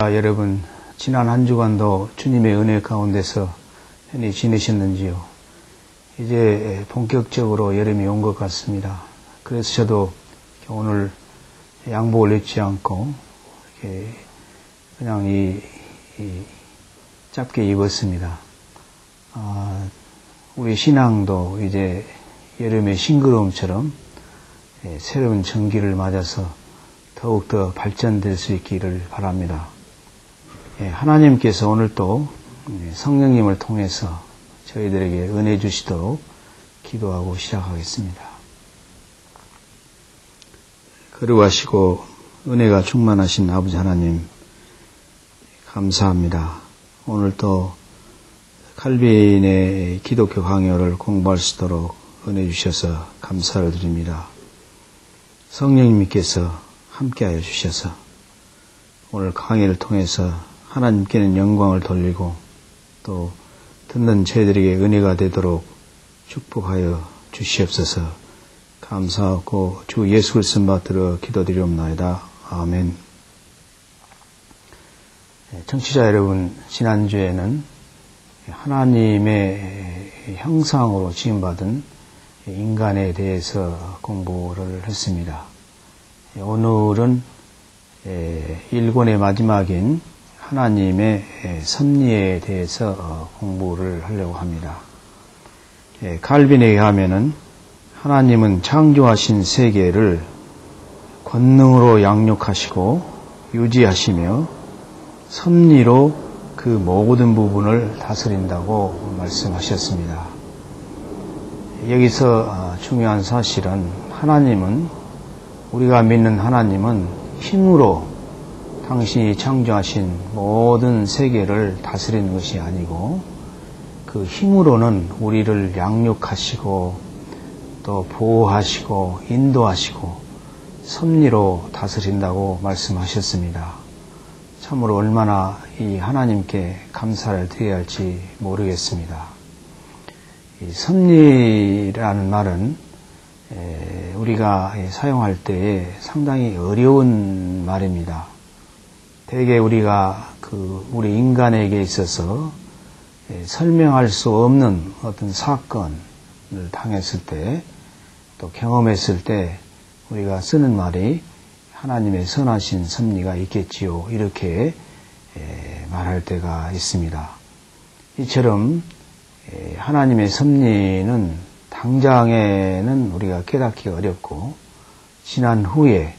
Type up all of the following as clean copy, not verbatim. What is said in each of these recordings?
여러분, 지난 한 주간도 주님의 은혜 가운데서 편히 지내셨는지요? 이제 본격적으로 여름이 온 것 같습니다. 그래서 저도 오늘 양복을 입지 않고 이렇게 그냥 짧게 입었습니다. 우리 신앙도 이제 여름의 싱그러움처럼 새로운 정기를 맞아서 더욱더 발전될 수 있기를 바랍니다. 하나님께서 오늘 또 성령님을 통해서 저희들에게 은혜 주시도록 기도하고 시작하겠습니다. 거룩하시고 은혜가 충만하신 아버지 하나님, 감사합니다. 오늘 또 칼빈의 기독교 강요를 공부할 수 있도록 은혜 주셔서 감사를 드립니다. 성령님께서 함께하여 주셔서 오늘 강의를 통해서 하나님께는 영광을 돌리고 또 듣는 저희들에게 은혜가 되도록 축복하여 주시옵소서. 감사하고 주 예수 그리스도 받들어 기도드리옵나이다. 아멘. 청취자 여러분, 지난주에는 하나님의 형상으로 지음받은 인간에 대해서 공부를 했습니다. 오늘은 1권의 마지막인 하나님의 섭리에 대해서 공부를 하려고 합니다. 칼빈에 의하면은 하나님은 창조하신 세계를 권능으로 양육하시고 유지하시며 섭리로 그 모든 부분을 다스린다고 말씀하셨습니다. 여기서 중요한 사실은 우리가 믿는 하나님은 힘으로 당신이 창조하신 모든 세계를 다스리는 것이 아니고 그 힘으로는 우리를 양육하시고 또 보호하시고 인도하시고 섭리로 다스린다고 말씀하셨습니다. 참으로 얼마나 이 하나님께 감사를 드려야 할지 모르겠습니다. 이 섭리라는 말은 우리가 사용할 때에 상당히 어려운 말입니다. 대개 우리가 우리 인간에게 있어서 설명할 수 없는 어떤 사건을 당했을 때, 또 경험했을 때 우리가 쓰는 말이 하나님의 선하신 섭리가 있겠지요, 이렇게 말할 때가 있습니다. 이처럼 하나님의 섭리는 당장에는 우리가 깨닫기가 어렵고, 지난 후에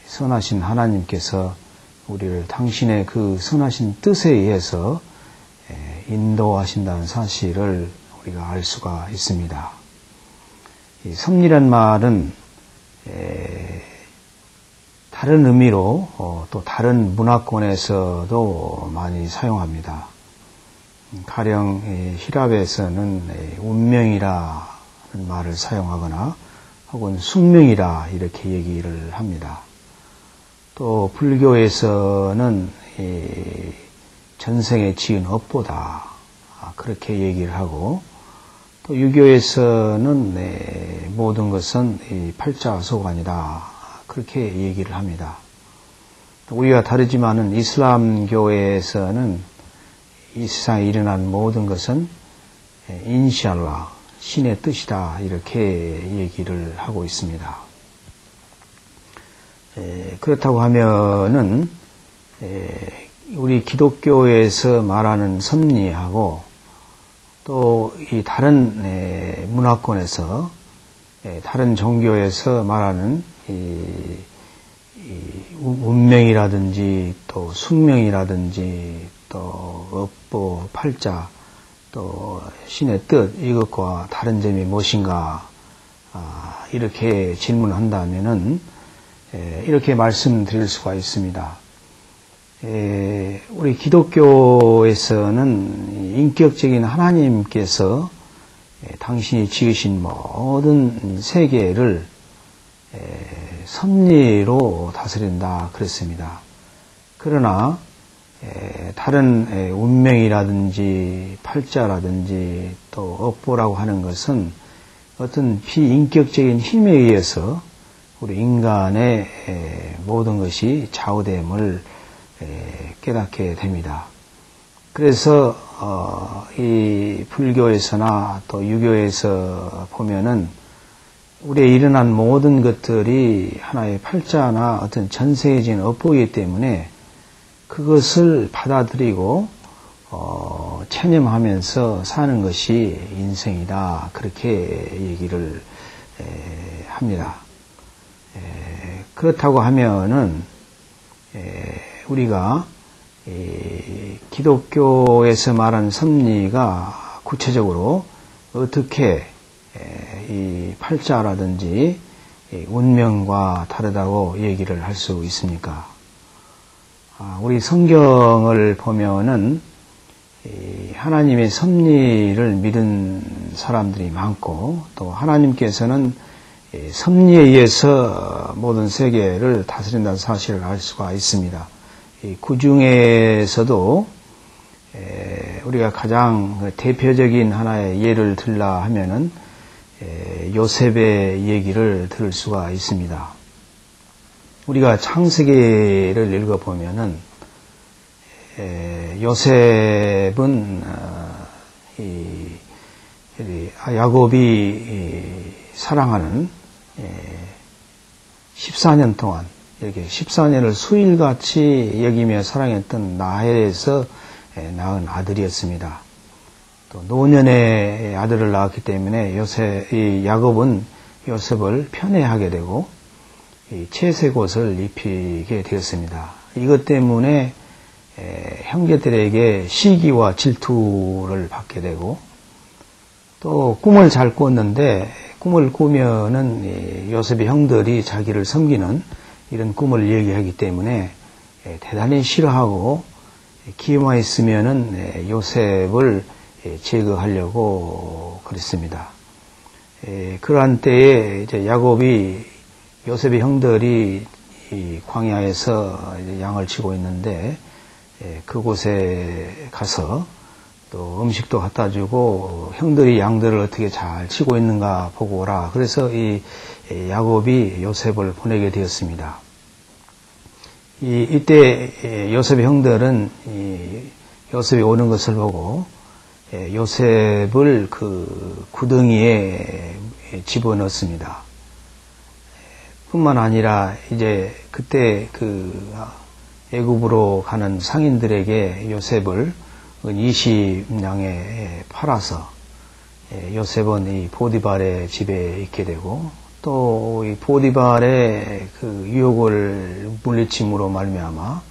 선하신 하나님께서 우리를 당신의 그 선하신 뜻에 의해서 인도하신다는 사실을 우리가 알 수가 있습니다. 이 섭리란 말은 다른 의미로 또 다른 문화권에서도 많이 사용합니다. 가령 히랍에서는 운명이라는 말을 사용하거나 혹은 숙명이라 이렇게 얘기를 합니다. 또 불교에서는 전생에 지은 업보다 그렇게 얘기를 하고, 또 유교에서는 모든 것은 팔자소관이다 그렇게 얘기를 합니다. 우리와 다르지만은 이슬람교에서는 이 세상에 일어난 모든 것은 인샬라, 신의 뜻이다 이렇게 얘기를 하고 있습니다. 그렇다고 하면은 우리 기독교에서 말하는 섭리하고 또 이 다른 문화권에서 다른 종교에서 말하는 운명이라든지 또 숙명이라든지 또 업보, 팔자, 또 신의 뜻, 이것과 다른 점이 무엇인가 이렇게 질문한다면은 이렇게 말씀드릴 수가 있습니다. 우리 기독교에서는 인격적인 하나님께서 당신이 지으신 모든 세계를 섭리로 다스린다 그랬습니다. 그러나 다른 운명이라든지 팔자라든지 또 업보라고 하는 것은 어떤 비인격적인 힘에 의해서 우리 인간의 모든 것이 좌우됨을 깨닫게 됩니다. 그래서 이 불교에서나 또 유교에서 보면은 우리에 일어난 모든 것들이 하나의 팔자나 어떤 전세해진 업보이기 때문에 그것을 받아들이고 체념하면서 사는 것이 인생이다. 그렇게 얘기를 합니다. 그렇다고 하면은 우리가 기독교에서 말하는 섭리가 구체적으로 어떻게 이 팔자라든지 운명과 다르다고 얘기를 할 수 있습니까? 우리 성경을 보면은 하나님의 섭리를 믿은 사람들이 많고 또 하나님께서는 섭리에 의해서 모든 세계를 다스린다는 사실을 알 수가 있습니다. 그 중에서도 우리가 가장 대표적인 하나의 예를 들라 하면은 요셉의 얘기를 들을 수가 있습니다. 우리가 창세기를 읽어보면은 요셉은 야곱이 사랑하는 14년 동안 이렇게 14년을 수일같이 여기며 사랑했던 라헬에서 낳은 아들이었습니다. 또 노년에 아들을 낳았기 때문에 야곱은 요셉을 편애하게 되고 채색옷을 입히게 되었습니다. 이것 때문에 형제들에게 시기와 질투를 받게 되고 또 꿈을 잘 꿨는데 꿈을 꾸면은 요셉의 형들이 자기를 섬기는 이런 꿈을 얘기하기 때문에 대단히 싫어하고 기회만 있으면은 요셉을 제거하려고 그랬습니다. 그러한 때에 이제 야곱이 요셉의 형들이 이 광야에서 양을 치고 있는데 그곳에 가서 또 음식도 갖다 주고 형들이 양들을 어떻게 잘 치고 있는가 보고 오라. 그래서 이 야곱이 요셉을 보내게 되었습니다. 이때 요셉의 형들은 요셉이 오는 것을 보고 요셉을 그 구덩이에 집어넣습니다. 뿐만 아니라 이제 그때 그 애굽으로 가는 상인들에게 요셉을 20냥에 팔아서 요셉은 이 보디발의 집에 있게 되고 또 이 보디발의 그 유혹을 물리침으로 말미암아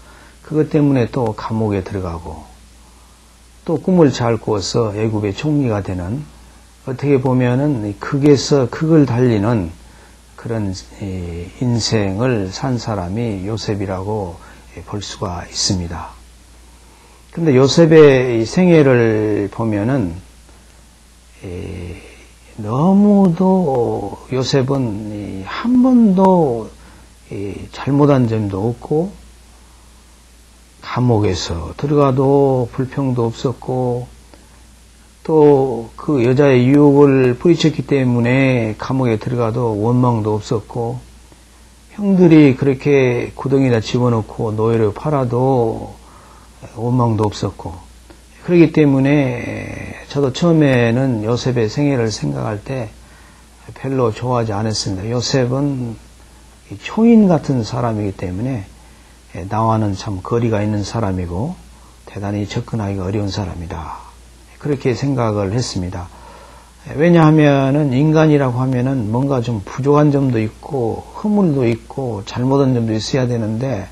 그것 때문에 또 감옥에 들어가고 또 꿈을 잘 꾸어서 애굽의 총리가 되는 어떻게 보면은 극에서 극을 달리는 그런 인생을 산 사람이 요셉이라고 볼 수가 있습니다. 그런데 요셉의 생애를 보면은 너무도 요셉은 한 번도 잘못한 점도 없고 감옥에서 들어가도 불평도 없었고 또 그 여자의 유혹을 뿌리쳤기 때문에 감옥에 들어가도 원망도 없었고 형들이 그렇게 구덩이에다 집어넣고 노예로 팔아도 원망도 없었고 그렇기 때문에 저도 처음에는 요셉의 생애를 생각할 때 별로 좋아하지 않았습니다. 요셉은 초인 같은 사람이기 때문에 나와는 참 거리가 있는 사람이고 대단히 접근하기가 어려운 사람이다. 그렇게 생각을 했습니다. 왜냐하면은 인간이라고 하면은 뭔가 좀 부족한 점도 있고 허물도 있고 잘못한 점도 있어야 되는데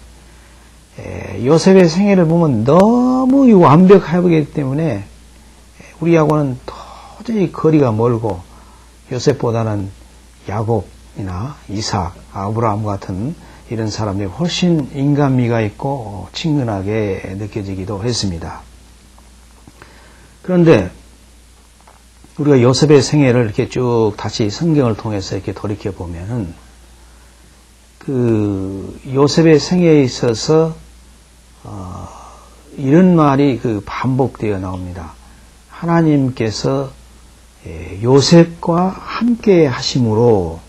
요셉의 생애를 보면 너무 완벽하기 때문에 우리하고는 도저히 거리가 멀고 요셉보다는 야곱이나 이삭, 아브라함 같은 이런 사람들이 훨씬 인간미가 있고 친근하게 느껴지기도 했습니다. 그런데 우리가 요셉의 생애를 이렇게 쭉 다시 성경을 통해서 이렇게 돌이켜 보면은 그 요셉의 생애에 있어서 이런 말이 그 반복되어 나옵니다. 하나님께서 요셉과 함께 하심으로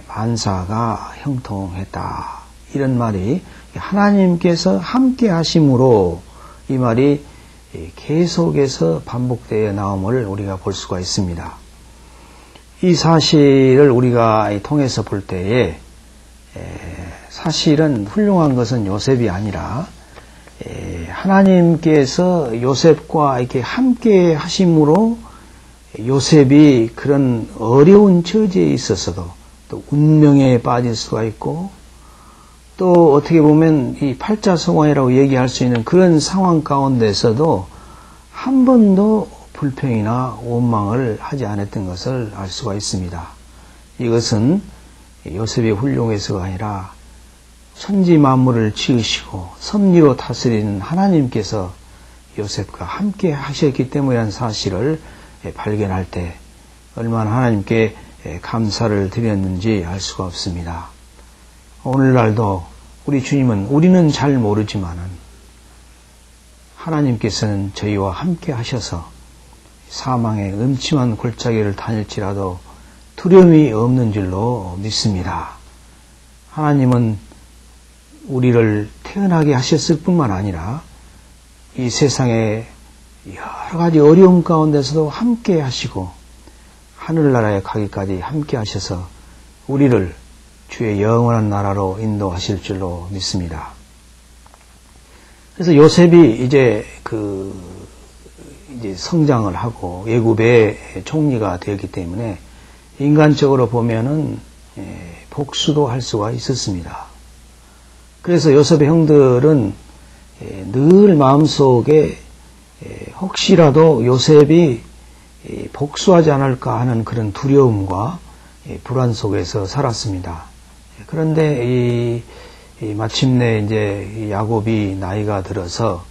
만사가 형통했다. 이런 말이 하나님께서 함께 하심으로 이 말이 계속해서 반복되어 나옴을 우리가 볼 수가 있습니다. 이 사실을 우리가 통해서 볼 때에 사실은 훌륭한 것은 요셉이 아니라 하나님께서 요셉과 이렇게 함께 하심으로 요셉이 그런 어려운 처지에 있어서도 또 운명에 빠질 수가 있고 또 어떻게 보면 이 팔자성화이라고 얘기할 수 있는 그런 상황 가운데서도 한 번도 불평이나 원망을 하지 않았던 것을 알 수가 있습니다. 이것은 요셉이 훌륭해서가 아니라 천지 만물을 지으시고 섭리로 다스리는 하나님께서 요셉과 함께 하셨기 때문이라는 사실을 발견할 때 얼마나 하나님께 감사를 드렸는지 알 수가 없습니다. 오늘날도 우리 주님은 우리는 잘 모르지만은 하나님께서는 저희와 함께 하셔서 사망의 음침한 골짜기를 다닐지라도 두려움이 없는 줄로 믿습니다. 하나님은 우리를 태어나게 하셨을 뿐만 아니라 이 세상에 여러 가지 어려움 가운데서도 함께 하시고 하늘나라에 가기까지 함께 하셔서 우리를 주의 영원한 나라로 인도하실 줄로 믿습니다. 그래서 요셉이 이제 성장을 하고 애굽의 총리가 되었기 때문에 인간적으로 보면은 복수도 할 수가 있었습니다. 그래서 요셉의 형들은 늘 마음속에 혹시라도 요셉이 복수하지 않을까 하는 그런 두려움과 불안 속에서 살았습니다. 그런데 마침내 이제 야곱이 나이가 들어서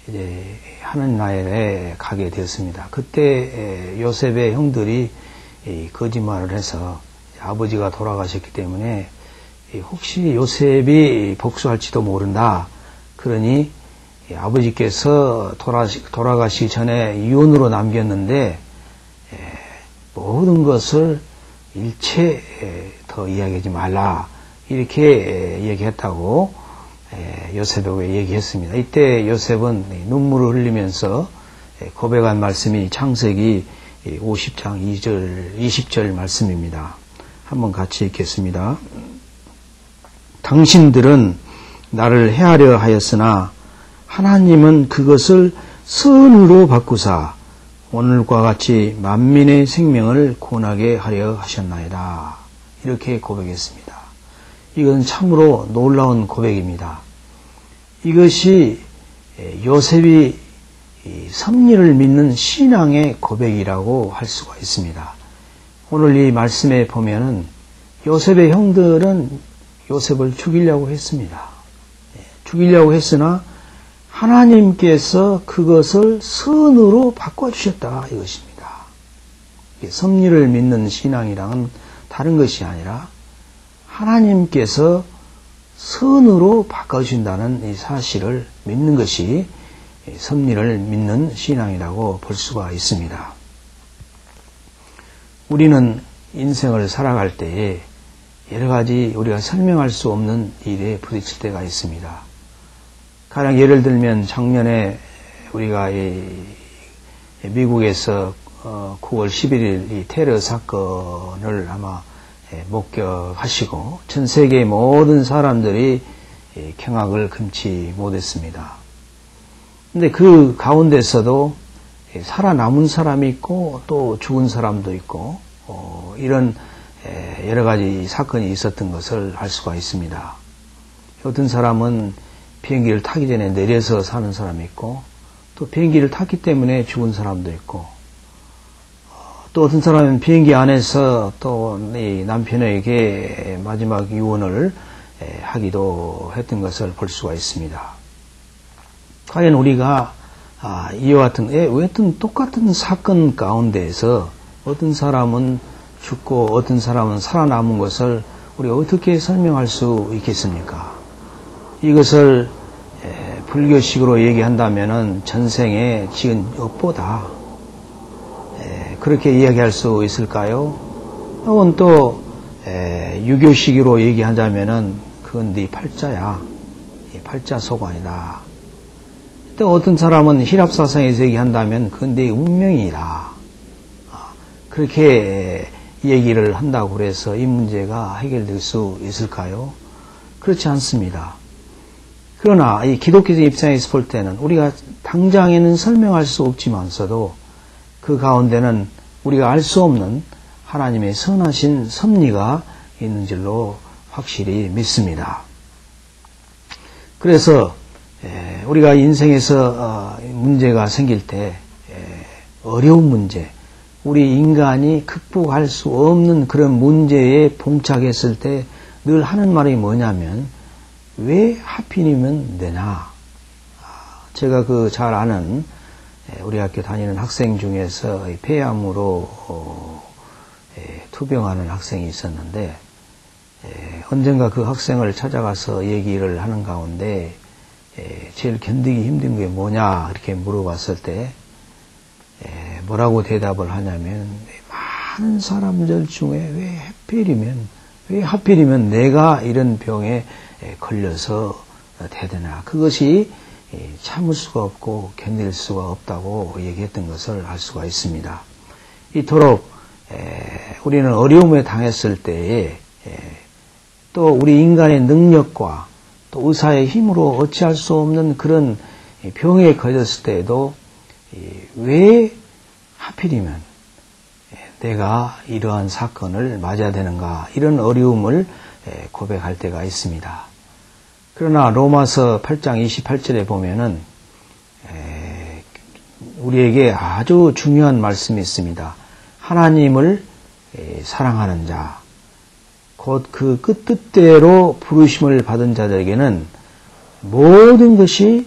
이제 하나님나라에 가게 되었습니다. 그때 요셉의 형들이 거짓말을 해서 아버지가 돌아가셨기 때문에 혹시 요셉이 복수할지도 모른다. 그러니 아버지께서 돌아가시기 전에 유언으로 남겼는데 모든 것을 일체 더 이야기하지 말라. 이렇게 얘기했다고 요셉에게 얘기했습니다. 이때 요셉은 눈물을 흘리면서 고백한 말씀이 창세기 50장 20절 말씀입니다. 한번 같이 읽겠습니다. 당신들은 나를 해하려 하였으나 하나님은 그것을 선으로 바꾸사 오늘과 같이 만민의 생명을 구원하게 하려 하셨나이다. 이렇게 고백했습니다. 이건 참으로 놀라운 고백입니다. 이것이 요셉이 섭리를 믿는 신앙의 고백이라고 할 수가 있습니다. 오늘 이 말씀에 보면은 요셉의 형들은 요셉을 죽이려고 했습니다. 죽이려고 했으나 하나님께서 그것을 선으로 바꿔주셨다 이것입니다. 섭리를 믿는 신앙이랑은 다른 것이 아니라 하나님께서 선으로 바꿔주신다는 이 사실을 믿는 것이 섭리를 믿는 신앙이라고 볼 수가 있습니다. 우리는 인생을 살아갈 때에 여러 가지 우리가 설명할 수 없는 일에 부딪힐 때가 있습니다. 가령 예를 들면 작년에 우리가 미국에서 9월 11일 이 테러 사건을 아마 목격하시고 전 세계의 모든 사람들이 경악을 금치 못했습니다. 근데 그 가운데서도 살아남은 사람이 있고 또 죽은 사람도 있고 이런 여러 가지 사건이 있었던 것을 알 수가 있습니다. 어떤 사람은 비행기를 타기 전에 내려서 사는 사람이 있고 또 비행기를 탔기 때문에 죽은 사람도 있고 또 어떤 사람은 비행기 안에서 또 이 남편에게 마지막 유언을 하기도 했던 것을 볼 수가 있습니다. 과연 우리가 이와 같은 어떤 똑같은 사건 가운데에서 어떤 사람은 죽고 어떤 사람은 살아남은 것을 우리가 어떻게 설명할 수 있겠습니까? 이것을 불교식으로 얘기한다면은 전생에 지은 업보다 그렇게 이야기할 수 있을까요? 혹은 또 유교식으로 얘기하자면은 그건 네 팔자야. 팔자소관이다. 또 어떤 사람은 히랍사상에서 얘기한다면 그건 내 운명이다. 그렇게 얘기를 한다고 그래서 이 문제가 해결될 수 있을까요? 그렇지 않습니다. 그러나 이 기독교적 입장에서 볼 때는 우리가 당장에는 설명할 수 없지만서도 그 가운데는 우리가 알 수 없는 하나님의 선하신 섭리가 있는 줄로 확실히 믿습니다. 그래서 우리가 인생에서 문제가 생길 때 어려운 문제, 우리 인간이 극복할 수 없는 그런 문제에 봉착했을 때 늘 하는 말이 뭐냐면 왜 하필이면 내냐. 제가 그 잘 아는 우리 학교 다니는 학생 중에서 폐암으로 투병하는 학생이 있었는데 언젠가 그 학생을 찾아가서 얘기를 하는 가운데 제일 견디기 힘든 게 뭐냐 이렇게 물어봤을 때 뭐라고 대답을 하냐면 많은 사람들 중에 왜 하필이면 내가 이런 병에 걸려서 되되나 그것이 참을 수가 없고 견딜 수가 없다고 얘기했던 것을 알 수가 있습니다. 이토록 우리는 어려움에 당했을 때에 또 우리 인간의 능력과 또 의사의 힘으로 어찌할 수 없는 그런 병에 걸렸을 때에도 왜 하필이면 내가 이러한 사건을 맞아야 되는가 이런 어려움을 고백할 때가 있습니다. 그러나 로마서 8장 28절에 보면은 우리에게 아주 중요한 말씀이 있습니다. 하나님을 사랑하는 자, 곧 그 뜻대로 부르심을 받은 자들에게는 모든 것이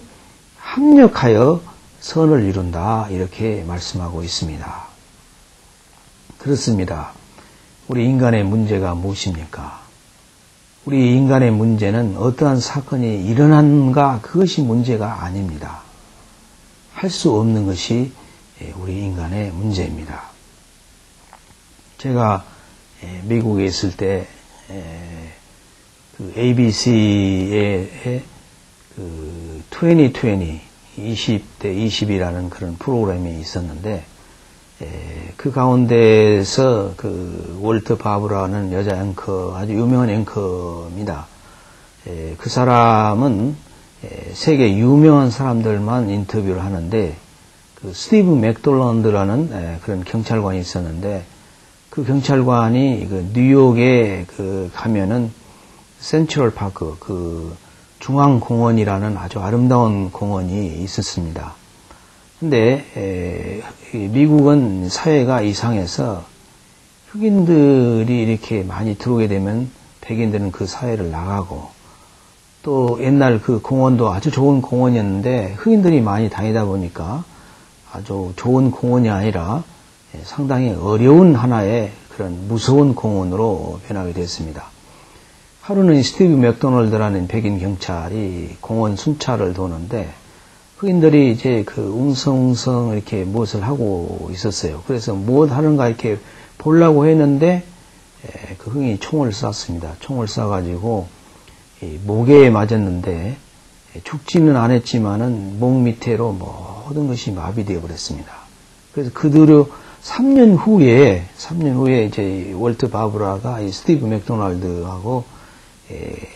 합력하여 선을 이룬다 이렇게 말씀하고 있습니다. 그렇습니다. 우리 인간의 문제가 무엇입니까? 우리 인간의 문제는 어떠한 사건이 일어난가 그것이 문제가 아닙니다. 할 수 없는 것이 우리 인간의 문제입니다. 제가 미국에 있을 때 그 ABC의 그 2020, 20대 20이라는 그런 프로그램이 있었는데 그 가운데서 그 월트 바브라는 여자 앵커, 아주 유명한 앵커입니다. 그 사람은 세계 유명한 사람들만 인터뷰를 하는데 그 스티브 맥돌런드라는 그런 경찰관이 있었는데 그 경찰관이 그 뉴욕에 그 가면은 센트럴 파크 그 중앙공원이라는 아주 아름다운 공원이 있었습니다. 근데 미국은 사회가 이상해서 흑인들이 이렇게 많이 들어오게 되면 백인들은 그 사회를 나가고 또 옛날 그 공원도 아주 좋은 공원이었는데 흑인들이 많이 다니다 보니까 아주 좋은 공원이 아니라 상당히 어려운 하나의 그런 무서운 공원으로 변하게 됐습니다. 하루는 스티브 맥도널드라는 백인 경찰이 공원 순찰을 도는데 흑인들이 이제 그 웅성웅성 이렇게 무엇을 하고 있었어요. 그래서 무엇 하는가 이렇게 보려고 했는데 그 흑인이 총을 쐈습니다. 총을 쏴가지고 목에 맞았는데 죽지는 않았지만은 목 밑으로 모든 것이 마비되어 버렸습니다. 그래서 그대로 3년 후에 이제 월트 바브라가 이 스티브 맥도날드하고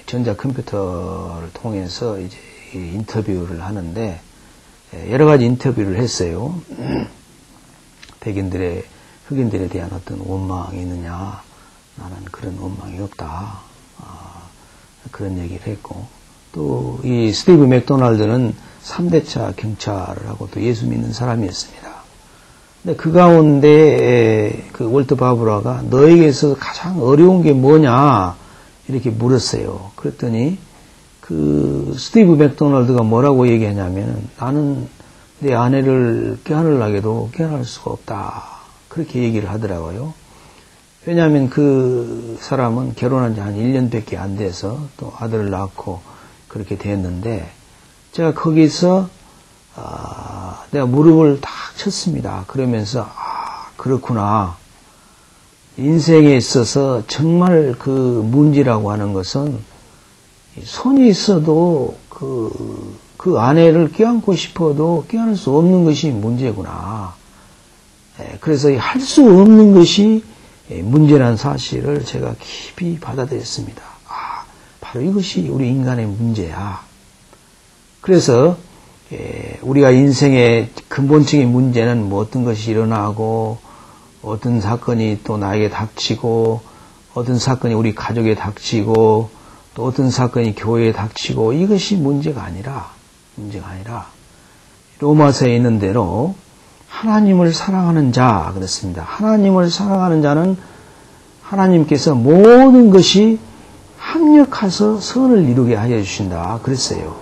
전자컴퓨터를 통해서 이제 인터뷰를 하는데 여러 가지 인터뷰를 했어요. 흑인들에 대한 어떤 원망이 있느냐? 나는 그런 원망이 없다. 그런 얘기를 했고 또 이 스티브 맥도날드는 3대차 경찰을 하고 또 예수 믿는 사람이었습니다. 근데 그 가운데 그 월트 바브라가 너에게서 가장 어려운 게 뭐냐 이렇게 물었어요. 그랬더니 그 스티브 맥도날드가 뭐라고 얘기하냐면 나는 내 아내를 깨어나려고 깨어날 수가 없다. 그렇게 얘기를 하더라고요. 왜냐하면 그 사람은 결혼한 지 한 1년밖에 안 돼서 또 아들을 낳고 그렇게 됐는데 제가 거기서 내가 무릎을 딱 쳤습니다. 그러면서 그렇구나. 인생에 있어서 정말 그 문제라고 하는 것은 손이 있어도 그 그 아내를 껴안고 싶어도 껴안을 수 없는 것이 문제구나. 그래서 할 수 없는 것이 문제란 사실을 제가 깊이 받아들였습니다. 바로 이것이 우리 인간의 문제야. 그래서 우리가 인생의 근본적인 문제는 뭐 어떤 것이 일어나고 어떤 사건이 또 나에게 닥치고 어떤 사건이 우리 가족에 닥치고 또 어떤 사건이 교회에 닥치고 이것이 문제가 아니라 로마서에 있는 대로 하나님을 사랑하는 자 그랬습니다. 하나님을 사랑하는 자는 하나님께서 모든 것이 합력해서 선을 이루게 하여 주신다 그랬어요.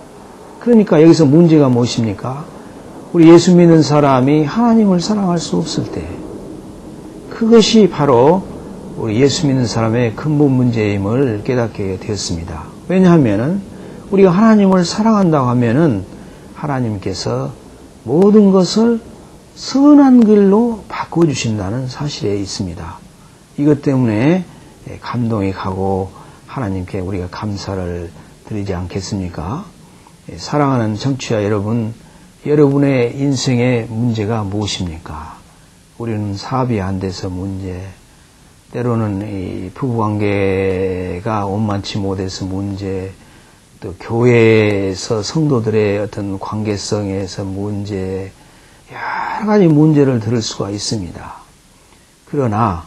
그러니까 여기서 문제가 무엇입니까? 우리 예수 믿는 사람이 하나님을 사랑할 수 없을 때 그것이 바로 우리 예수 믿는 사람의 근본 문제임을 깨닫게 되었습니다. 왜냐하면 우리가 하나님을 사랑한다고 하면은 하나님께서 모든 것을 선한 길로 바꿔주신다는 사실에 있습니다. 이것 때문에 감동이 가고 하나님께 우리가 감사를 드리지 않겠습니까? 사랑하는 청취자 여러분, 여러분의 인생의 문제가 무엇입니까? 우리는 사업이 안 돼서 문제, 때로는 이 부부관계가 원만치 못해서 문제, 또 교회에서 성도들의 어떤 관계성에서 문제, 여러 가지 문제를 들을 수가 있습니다. 그러나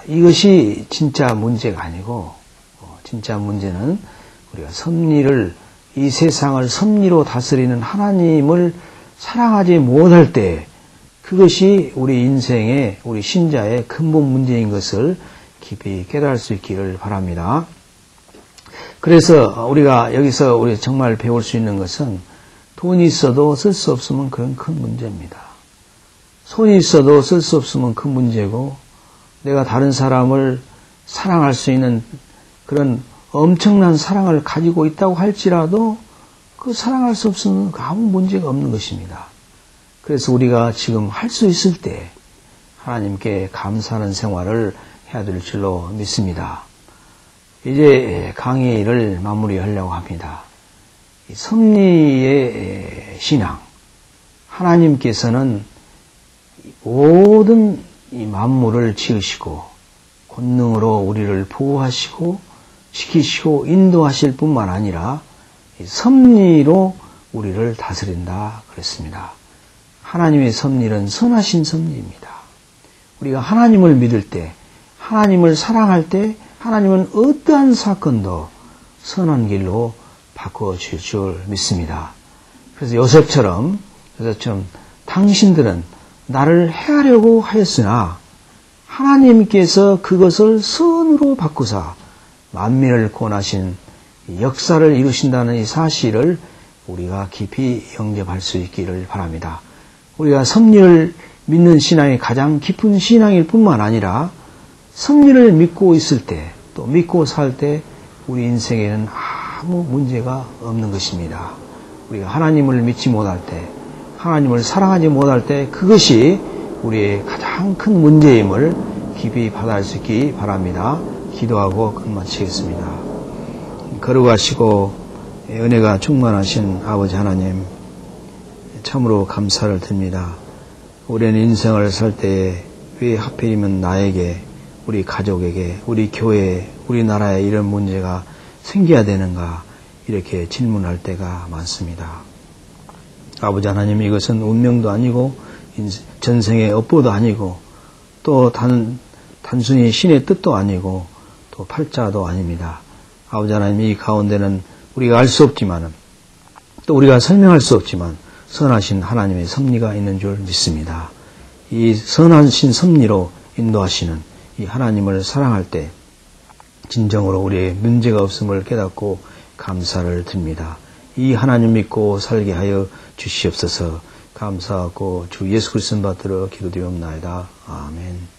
이것이 진짜 문제가 아니고 진짜 문제는 우리가 섭리를 이 세상을 섭리로 다스리는 하나님을 사랑하지 못할 때 그것이 우리 인생의 우리 신자의 근본 문제인 것을 깊이 깨달을 수 있기를 바랍니다. 그래서 우리가 여기서 우리 정말 배울 수 있는 것은 돈이 있어도 쓸 수 없으면 그건 큰 문제입니다. 손이 있어도 쓸 수 없으면 큰 문제고 내가 다른 사람을 사랑할 수 있는 그런 엄청난 사랑을 가지고 있다고 할지라도 그 사랑할 수 없으면 아무 문제가 없는 것입니다. 그래서 우리가 지금 할 수 있을 때 하나님께 감사하는 생활을 해야 될 줄로 믿습니다. 이제 강의를 마무리하려고 합니다. 섭리의 신앙, 하나님께서는 모든 이 만물을 지으시고 권능으로 우리를 보호하시고 지키시고 인도하실 뿐만 아니라 섭리로 우리를 다스린다 그랬습니다. 하나님의 섭리는 선하신 섭리입니다. 우리가 하나님을 믿을 때, 하나님을 사랑할 때 하나님은 어떠한 사건도 선한 길로 바꿔주실 줄 믿습니다. 그래서 요셉처럼 당신들은 나를 해하려고 하였으나 하나님께서 그것을 선으로 바꾸사 만민을 구원하신 역사를 이루신다는 이 사실을 우리가 깊이 영접할 수 있기를 바랍니다. 우리가 섭리를 믿는 신앙이 가장 깊은 신앙일 뿐만 아니라 섭리를 믿고 있을 때, 또 믿고 살 때 우리 인생에는 아무 문제가 없는 것입니다. 우리가 하나님을 믿지 못할 때, 하나님을 사랑하지 못할 때 그것이 우리의 가장 큰 문제임을 깊이 받아들 수 있기 바랍니다. 기도하고 끝마치겠습니다. 거룩하시고 은혜가 충만하신 아버지 하나님, 참으로 감사를 드립니다. 우리는 인생을 살 때에 왜 하필이면 나에게, 우리 가족에게, 우리 교회에, 우리나라에 이런 문제가 생겨야 되는가 이렇게 질문할 때가 많습니다. 아버지 하나님, 이것은 운명도 아니고 전생의 업보도 아니고 또 단순히 신의 뜻도 아니고 또 팔자도 아닙니다. 아버지 하나님, 이 가운데는 우리가 알 수 없지만 또 우리가 설명할 수 없지만 선하신 하나님의 섭리가 있는 줄 믿습니다. 이 선하신 섭리로 인도하시는 이 하나님을 사랑할 때 진정으로 우리의 문제가 없음을 깨닫고 감사를 드립니다. 이 하나님 믿고 살게 하여 주시옵소서. 감사하고 주 예수 그리스도 받들어 기도드리옵나이다. 아멘.